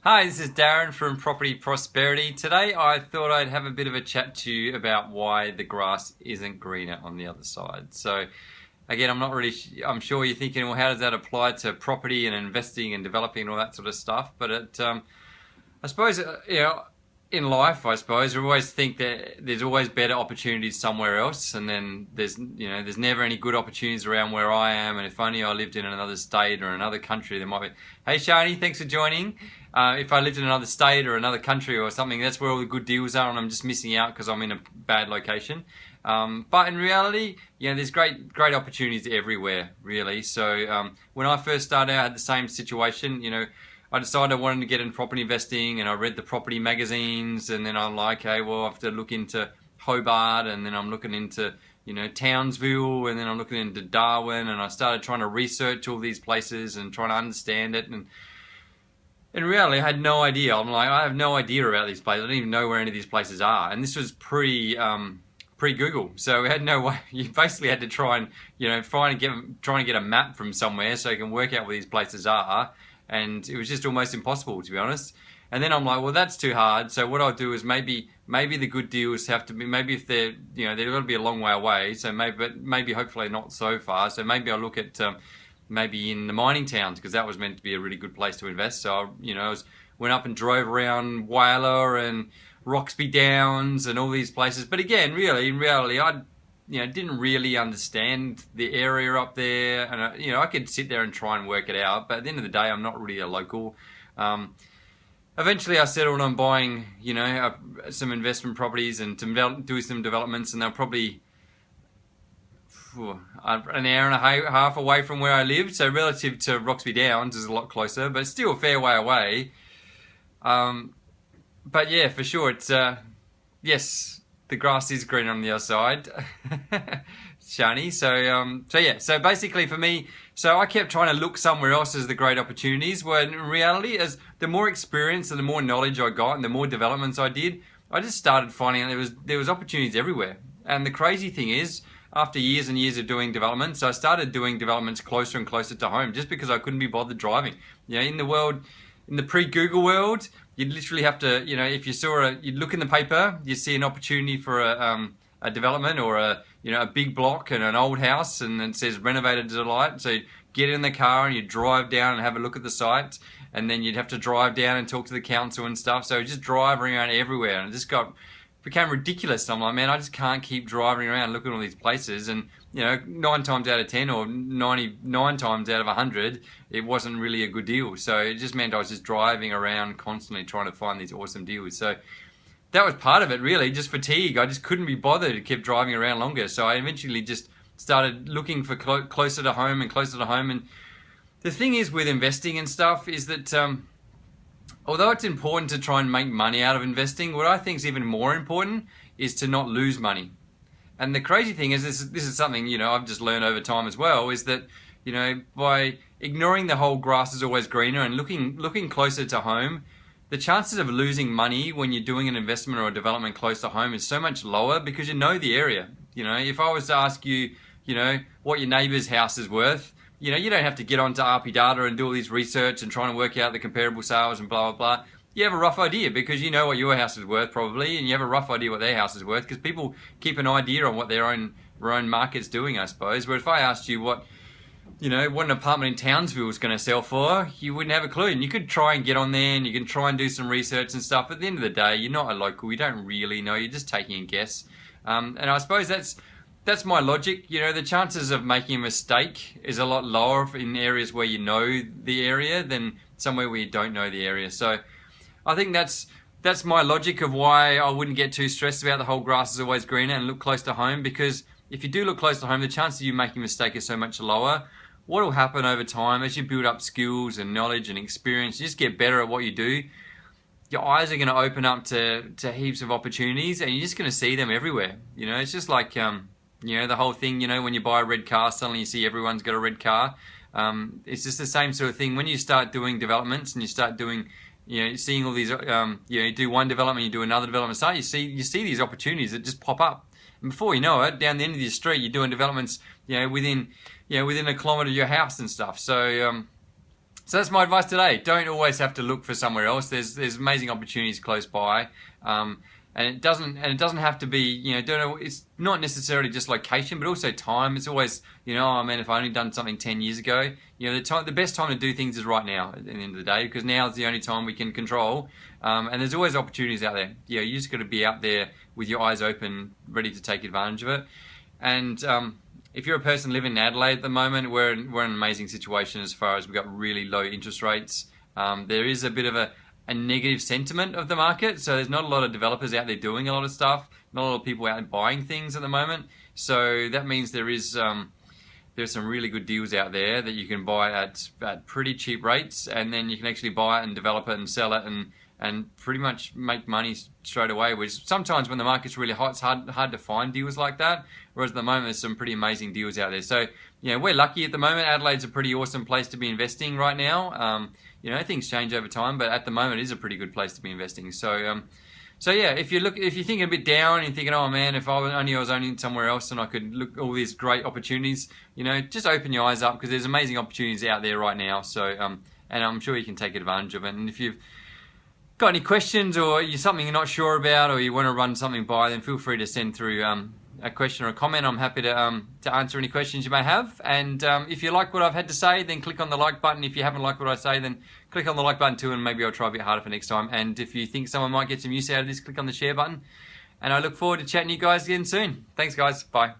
Hi, this is Darren from Property Prosperity. Today I thought I'd have a bit of a chat to you about why the grass isn't greener on the other side. So again, I'm sure you're thinking, well, how does that apply to property and investing and developing and all that sort of stuff? But I suppose, in life, I suppose, we always think that there's always better opportunities somewhere else, and then there's never any good opportunities around where I am. And if only I lived in another state or another country, there might be. Hey, Shani, thanks for joining. If I lived in another state or another country or something, that's where all the good deals are, and I'm just missing out because I'm in a bad location. But in reality, there's great opportunities everywhere, really. So when I first started out, I had the same situation. I decided I wanted to get into property investing, and I read the property magazines, and then I'm like, okay, well, I have to look into Hobart, and then I'm looking into, Townsville, and then I'm looking into Darwin, and I started trying to research all these places and trying to understand it. And in reality, I had no idea. I'm like, I have no idea about these places. I don't even know where any of these places are. And this was pre-Google, so we had no way. You basically had to try and, trying to get a map from somewhere so you can work out where these places are. And it was just almost impossible, to be honest. And then I'm like, well, that's too hard. So what I'll do is maybe the good deals have to be, maybe if they're going to be a long way away. So maybe hopefully not so far. So maybe I'll look at maybe in the mining towns, because that was meant to be a really good place to invest. So went up and drove around Whyalla and Roxby Downs and all these places. But again, really, in reality, I didn't really understand the area up there, and I could sit there and try and work it out, but at the end of the day, I'm not really a local. Eventually I settled on buying, some investment properties and to do some developments, and they're probably an hour and a half away from where I lived, so relative to Roxby Downs is a lot closer, but still a fair way away. But yeah, for sure, it's, yes, the grass is greener on the other side, Shani. So basically for me, so I kept trying to look somewhere else as the great opportunities, when in reality, as the more experience and the more knowledge I got and the more developments I did, I just started finding out there was opportunities everywhere. And the crazy thing is, after years and years of doing developments, I started doing developments closer and closer to home, just because I couldn't be bothered driving. In the pre-Google world, you'd literally have to, if you you'd look in the paper, you see an opportunity for a development or a big block and an old house, and it says renovated to delight. So you'd get in the car and you'd drive down and have a look at the site, and then you'd have to drive down and talk to the council and stuff. So just driving around everywhere, and it just became ridiculous. I'm like, man, I just can't keep driving around looking at all these places. And 9 times out of 10 or 99 times out of 100, it wasn't really a good deal. So it just meant I was just driving around constantly trying to find these awesome deals. So that was part of it, really, just fatigue. I just couldn't be bothered to keep driving around longer. So I eventually just started looking for closer to home and closer to home. And the thing is with investing and stuff is that although it's important to try and make money out of investing, what I think is even more important is to not lose money. And the crazy thing is, this is something, I've just learned over time as well, is that, by ignoring the whole grass is always greener and looking closer to home, the chances of losing money when you're doing an investment or a development close to home is so much lower, because you know the area. If I was to ask you, what your neighbour's house is worth, you don't have to get onto RP data and do all this research and trying to work out the comparable sales and blah, blah, blah. You have a rough idea, because you know what your house is worth probably, and you have a rough idea what their house is worth, because people keep an idea on what their own market's doing, I suppose. Where if I asked you what an apartment in Townsville is going to sell for, you wouldn't have a clue. And you could try and get on there and you can try and do some research and stuff. But at the end of the day, you're not a local. You don't really know. You're just taking a guess. And I suppose that's my logic. The chances of making a mistake is a lot lower in areas where you know the area than somewhere where you don't know the area. So I think that's my logic of why I wouldn't get too stressed about the whole grass is always greener and look close to home, because if you do look close to home, the chances of you making a mistake is so much lower. What will happen over time as you build up skills and knowledge and experience, you just get better at what you do. Your eyes are going to open up to heaps of opportunities, and you're just going to see them everywhere. It's just like, the whole thing, when you buy a red car, suddenly you see everyone's got a red car. It's just the same sort of thing. When you start doing developments and you start doing, seeing all these, you do one development, you do another development, you see these opportunities that just pop up. And before you know it, down the end of your street, you're doing developments, within a kilometre of your house and stuff. So So that's my advice today. Don't always have to look for somewhere else. There's amazing opportunities close by, and it doesn't have to be, you know, don't know. It's not necessarily just location, but also time. It's always, you know, oh man, if I only done something 10 years ago, you know, the best time to do things is right now at the end of the day, because now is the only time we can control. And there's always opportunities out there. Yeah, you just got to be out there with your eyes open, ready to take advantage of it. And if you're a person living in Adelaide at the moment, we're in an amazing situation as far as we've got really low interest rates. There is a bit of a negative sentiment of the market, so there's not a lot of developers out there doing a lot of stuff, not a lot of people out there buying things at the moment. So that means there's some really good deals out there that you can buy at pretty cheap rates, and then you can actually buy it and develop it and sell it and pretty much make money straight away, which sometimes when the market's really hot, it's hard to find deals like that. Whereas at the moment, there's some pretty amazing deals out there. So, you know, we're lucky at the moment. Adelaide's a pretty awesome place to be investing right now. You know, things change over time, but at the moment, it is a pretty good place to be investing. So, so yeah, if you're thinking a bit down and you're thinking, oh man, if I was only somewhere else and I could look at all these great opportunities, you know, just open your eyes up, because there's amazing opportunities out there right now. So, and I'm sure you can take advantage of it. And if you've got any questions, or you're something you're not sure about, or you want to run something by, then feel free to send through a question or a comment. I'm happy to answer any questions you may have. And if you like what I've had to say, then click on the like button. If you haven't liked what I say, then click on the like button too, and maybe I'll try a bit harder for next time. And if you think someone might get some use out of this, click on the share button. And I look forward to chatting to you guys again soon. Thanks guys, bye.